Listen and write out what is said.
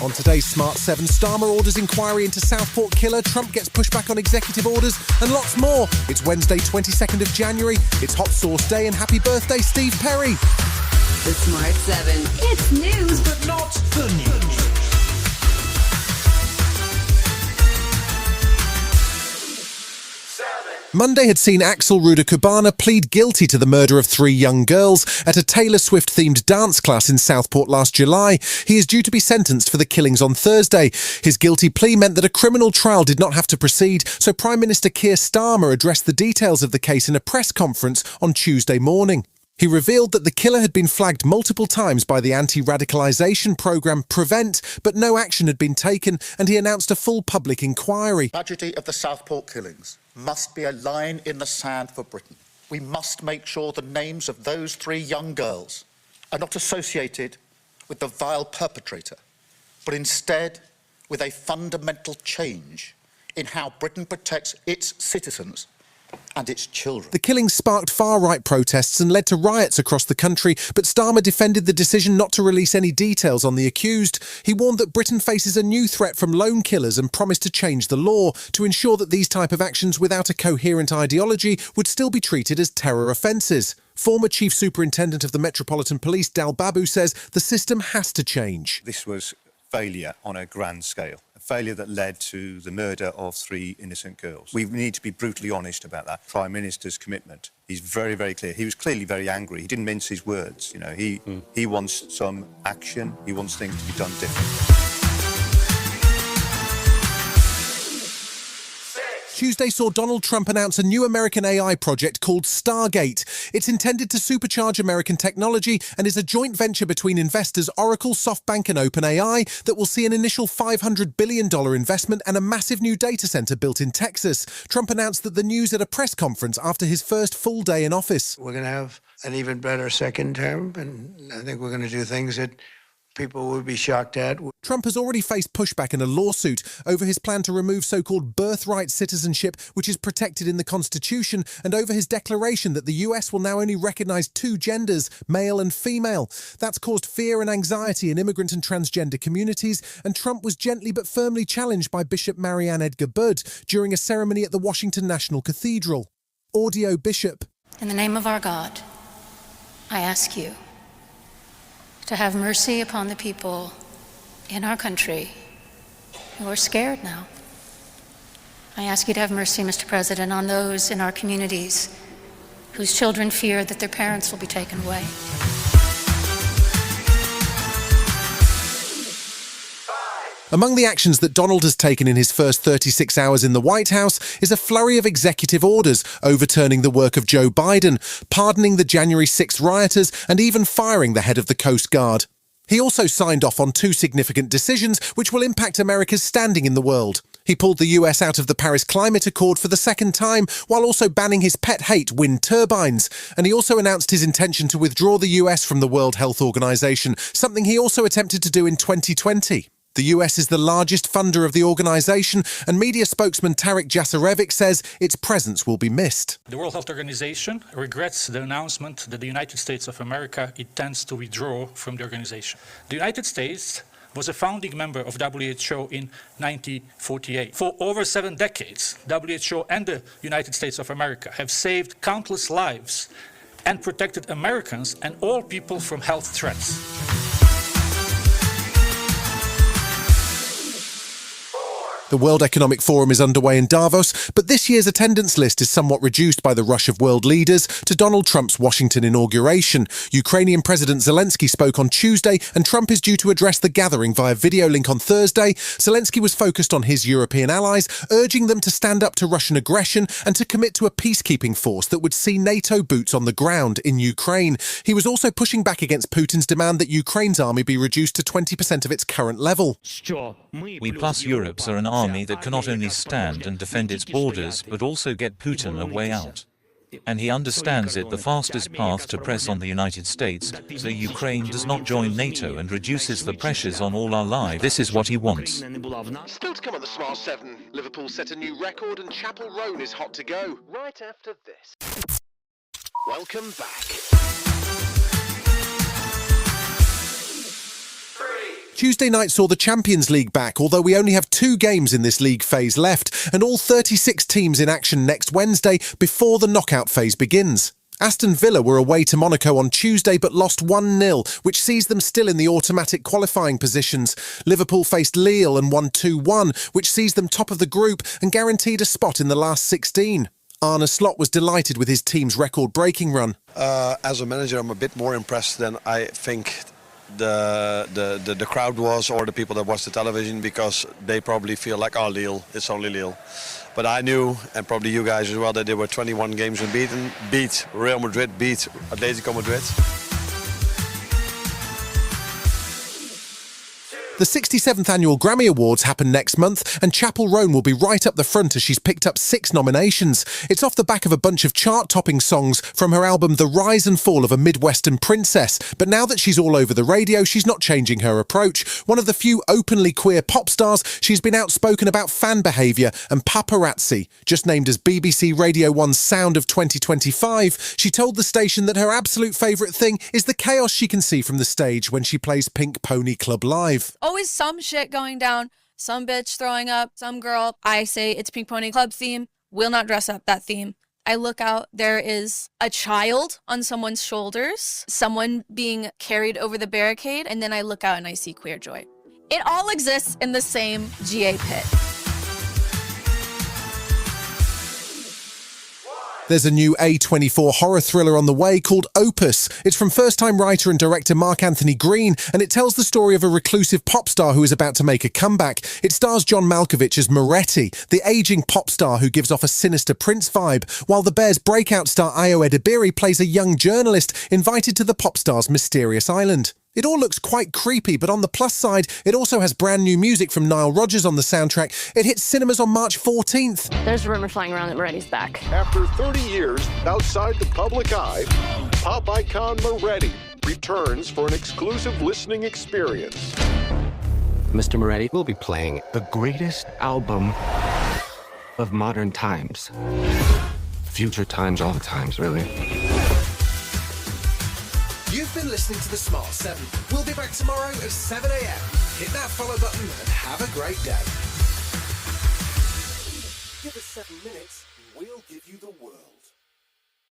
On today's Smart 7, Starmer orders inquiry into Southport killer, Trump gets pushback on executive orders, and lots more. It's Wednesday, 22nd of January. It's Hot Sauce Day, and happy birthday, Steve Perry. The Smart 7. It's news, but Not the news. Monday had seen Axel Ruder-Cubana plead guilty to the murder of 3 young girls at a Taylor Swift-themed dance class in Southport last July. He is due to be sentenced for the killings on Thursday. His guilty plea meant that a criminal trial did not have to proceed, so Prime Minister Keir Starmer addressed the details of the case in a press conference on Tuesday morning. He revealed that the killer had been flagged multiple times by the anti-radicalisation programme Prevent, but no action had been taken, and he announced a full public inquiry. The tragedy of the Southport killings must be a line in the sand for Britain. We must make sure the names of those 3 young girls are not associated with the vile perpetrator, but instead with a fundamental change in how Britain protects its citizens and its children. The killings sparked far-right protests and led to riots across the country, but Starmer defended the decision not to release any details on the accused. He warned that Britain faces a new threat from lone killers and promised to change the law to ensure that these type of actions without a coherent ideology would still be treated as terror offences. Former Chief Superintendent of the Metropolitan Police, Dal Babu, says the system has to change. This was failure on a grand scale, a failure that led to the murder of 3 innocent girls. We need to be brutally honest about that. Prime Minister's commitment, he's very, very clear. He was clearly very angry. He didn't mince his words. You know, he wants some action. He wants things to be done differently. Tuesday saw Donald Trump announce a new American AI project called Stargate. It's intended to supercharge American technology and is a joint venture between investors Oracle, SoftBank and OpenAI that will see an initial $500 billion investment and a massive new data center built in Texas. Trump announced that the news at a press conference after his first full day in office. We're going to have an even better second term, and I think we're going to do things that people would be shocked at. Trump has already faced pushback in a lawsuit over his plan to remove so-called birthright citizenship, which is protected in the Constitution, and over his declaration that the US will now only recognise 2 genders, male and female. That's caused fear and anxiety in immigrant and transgender communities, and Trump was gently but firmly challenged by Bishop Marianne Edgar Budd during a ceremony at the Washington National Cathedral. Audio Bishop. In the name of our God, I ask you to have mercy upon the people in our country who are scared now. I ask you to have mercy, Mr. President, on those in our communities whose children fear that their parents will be taken away. Among the actions that Donald has taken in his first 36 hours in the White House is a flurry of executive orders overturning the work of Joe Biden, pardoning the January 6th rioters, and even firing the head of the Coast Guard. He also signed off on 2 significant decisions which will impact America's standing in the world. He pulled the US out of the Paris Climate Accord for the second time, while also banning his pet hate wind turbines. And he also announced his intention to withdraw the US from the World Health Organization, something he also attempted to do in 2020. The US is the largest funder of the organisation, and media spokesman Tarek Jasarevic says its presence will be missed. The World Health Organization regrets the announcement that the United States of America intends to withdraw from the organization. The United States was a founding member of WHO in 1948. For over 7 decades, WHO and the United States of America have saved countless lives and protected Americans and all people from health threats. The World Economic Forum is underway in Davos, but this year's attendance list is somewhat reduced by the rush of world leaders to Donald Trump's Washington inauguration. Ukrainian President Zelensky spoke on Tuesday, and Trump is due to address the gathering via video link on Thursday. Zelensky was focused on his European allies, urging them to stand up to Russian aggression and to commit to a peacekeeping force that would see NATO boots on the ground in Ukraine. He was also pushing back against Putin's demand that Ukraine's army be reduced to 20% of its current level. We plus Europes are an army that can not only stand and defend its borders but also get Putin a way out. And he understands it the fastest path to press on the United States so Ukraine does not join NATO and reduces the pressures on all our lives. This is what he wants. Still to come on the Smart 7, Liverpool set a new record and Chapel Roan is hot to go. Right after this. Welcome back. Tuesday night saw the Champions League back, although we only have 2 games in this league phase left, and all 36 teams in action next Wednesday before the knockout phase begins. Aston Villa were away to Monaco on Tuesday but lost 1-0, which sees them still in the automatic qualifying positions. Liverpool faced Lille and won 2-1, which sees them top of the group and guaranteed a spot in the last 16. Arne Slot was delighted with his team's record-breaking run. As a manager, I'm a bit more impressed than I think the crowd was, or the people that watch the television, because they probably feel like, oh, Lille, it's only Lille. But I knew, and probably you guys as well, that there were 21 games unbeaten, beat Real Madrid, beat Atletico Madrid. The 67th Annual Grammy Awards happen next month, and Chapel Roan will be right up the front as she's picked up 6 nominations. It's off the back of a bunch of chart-topping songs from her album The Rise and Fall of a Midwestern Princess. But now that she's all over the radio, she's not changing her approach. One of the few openly queer pop stars, she's been outspoken about fan behaviour and paparazzi. Just named as BBC Radio 1's Sound of 2025, she told the station that her absolute favourite thing is the chaos she can see from the stage when she plays Pink Pony Club Live. Always some shit going down, some bitch throwing up, some girl. I say it's Pink Pony Club theme, will not dress up that theme. I look out, there is a child on someone's shoulders, someone being carried over the barricade, and then I look out and I see Queer Joy. It all exists in the same GA pit. There's a new A24 horror thriller on the way called Opus. It's from first-time writer and director Mark Anthony Green, and it tells the story of a reclusive pop star who is about to make a comeback. It stars John Malkovich as Moretti, the ageing pop star who gives off a sinister Prince vibe, while the Bears' breakout star Ayo Edebiri plays a young journalist invited to the pop star's mysterious island. It all looks quite creepy, but on the plus side, it also has brand new music from Nile Rodgers on the soundtrack. It hits cinemas on March 14th. There's a rumor flying around that Moretti's back. After 30 years outside the public eye, pop icon Moretti returns for an exclusive listening experience. Mr. Moretti will be playing the greatest album of modern times. Future times, all the times, really. You've been listening to The Smart 7. We'll be back tomorrow at 7 a.m. Hit that follow button and have a great day. Give us 7 minutes and we'll give you the world.